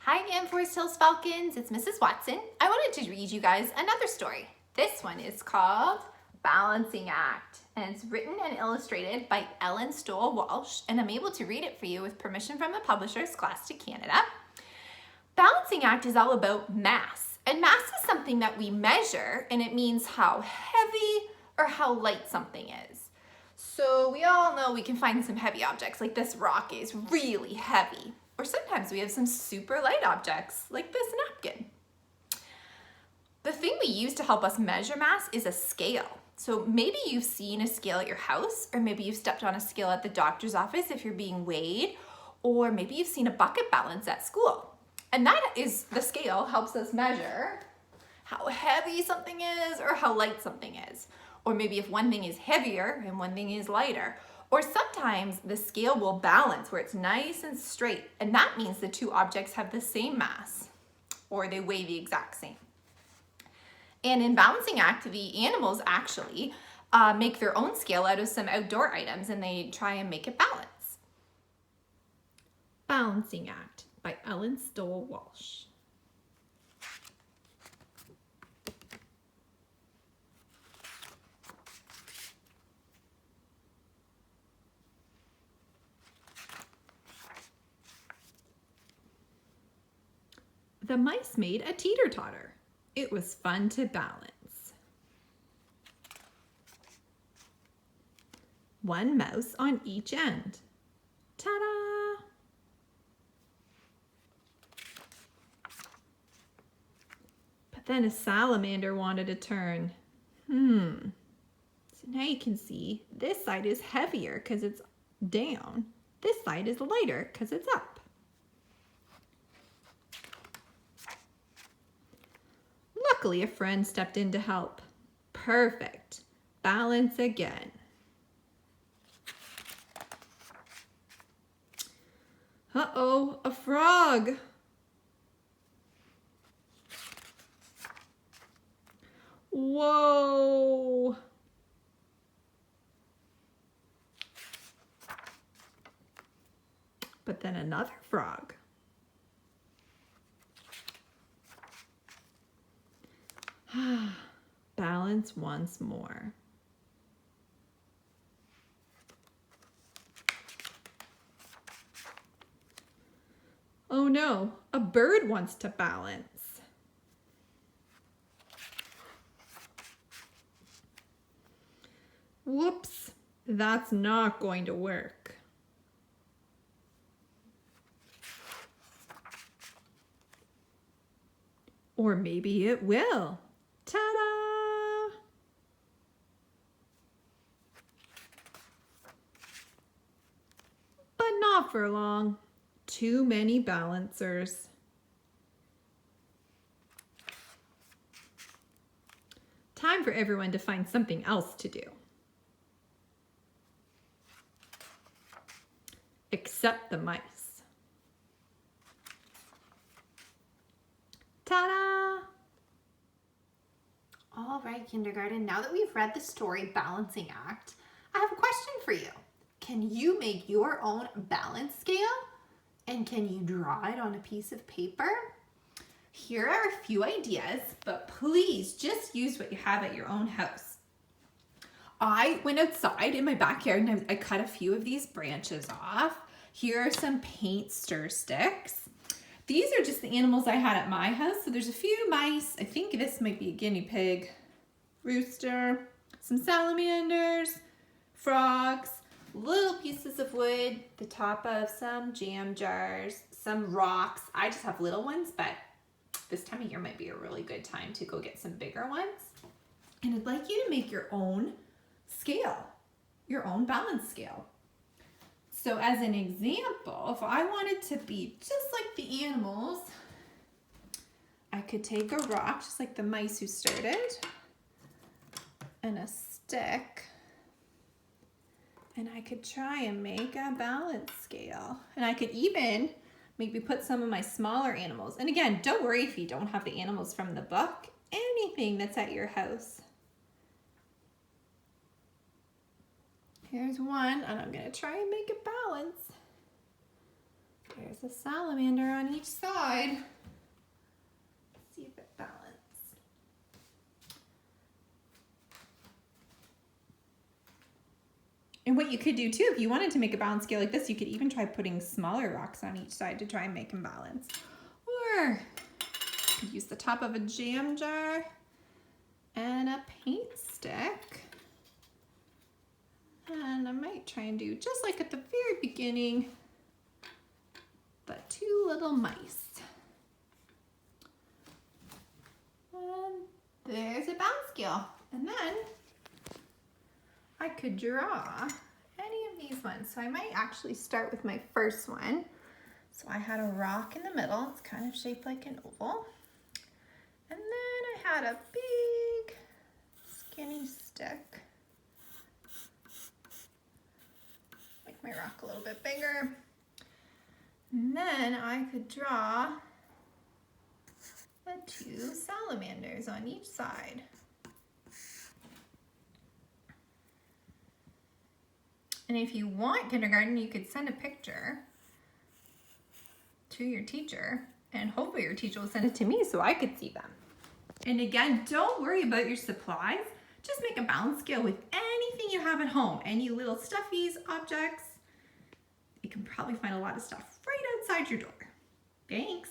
Hi again, Forest Hills Falcons. It's Mrs. Watson. I wanted to read you guys another story. This one is called Balancing Act, and it's written and illustrated by Ellen Stoll-Walsh, and I'm able to read it for you with permission from the publisher, Scholastic Canada. Balancing Act is all about mass, and mass is something that we measure, and it means how heavy or how light something is. So we all know we can find some heavy objects, like this rock is really heavy. Or sometimes we have some super light objects, like this napkin. The thing we use to help us measure mass is a scale. So maybe you've seen a scale at your house, or maybe you've stepped on a scale at the doctor's office if you're being weighed, or maybe you've seen a bucket balance at school. And that is, the scale helps us measure how heavy something is or how light something is. Or maybe if one thing is heavier and one thing is lighter. Or sometimes the scale will balance where it's nice and straight, and that means the two objects have the same mass, or they weigh the exact same. And in Balancing Act, the animals actually make their own scale out of some outdoor items, and they try and make it balance. Balancing Act by Ellen Stoll-Walsh. The mice made a teeter-totter. It was fun to balance. One mouse on each end. Ta-da! But then a salamander wanted a turn. So now you can see this side is heavier because it's down. This side is lighter because it's up. Luckily, a friend stepped in to help. Perfect. Balance again. Uh-oh, a frog. Whoa. But then another frog. Balance once more. Oh no, a bird wants to balance. Whoops, that's not going to work. Or maybe it will. Ta-da! But not for long. Too many balancers. Time for everyone to find something else to do. Except the mice. Ta-da! All right, kindergarten, now that we've read the story Balancing Act, I have a question for you. Can you make your own balance scale? And can you draw it on a piece of paper? Here are a few ideas, but please just use what you have at your own house. I went outside in my backyard and I cut a few of these branches off. Here are some paint stir sticks. These are just the animals I had at my house. So there's a few mice. I think this might be a guinea pig, rooster, some salamanders, frogs, little pieces of wood, the top of some jam jars, some rocks. I just have little ones, but this time of year might be a really good time to go get some bigger ones. And I'd like you to make your own scale, your own balance scale. So as an example, if I wanted to be just like the animals, I could take a rock, just like the mice who started, and a stick, and I could try and make a balance scale. And I could even maybe put some of my smaller animals. And again, don't worry if you don't have the animals from the book, anything that's at your house. Here's one, and I'm gonna try and make it balance. There's a salamander on each side. Let's see if it balanced. And what you could do too, if you wanted to make a balance scale like this, you could even try putting smaller rocks on each side to try and make them balance. Or you could use the top of a jam jar and a paint stick. And I might try and do just like at the very beginning, but two little mice. And there's a balance scale. And then I could draw any of these ones. So I might actually start with my first one. So I had a rock in the middle. It's kind of shaped like an oval. And then I had a big skinny stick. Make my rock a little bit bigger. And then I could draw the two salamanders on each side. And if you want kindergarten, you could send a picture to your teacher, and hopefully your teacher will send it to me so I could see them. And again, don't worry about your supplies. Just make a balance scale with anything you have at home. Any little stuffies, objects. You can probably find a lot of stuff right outside your door. Thanks.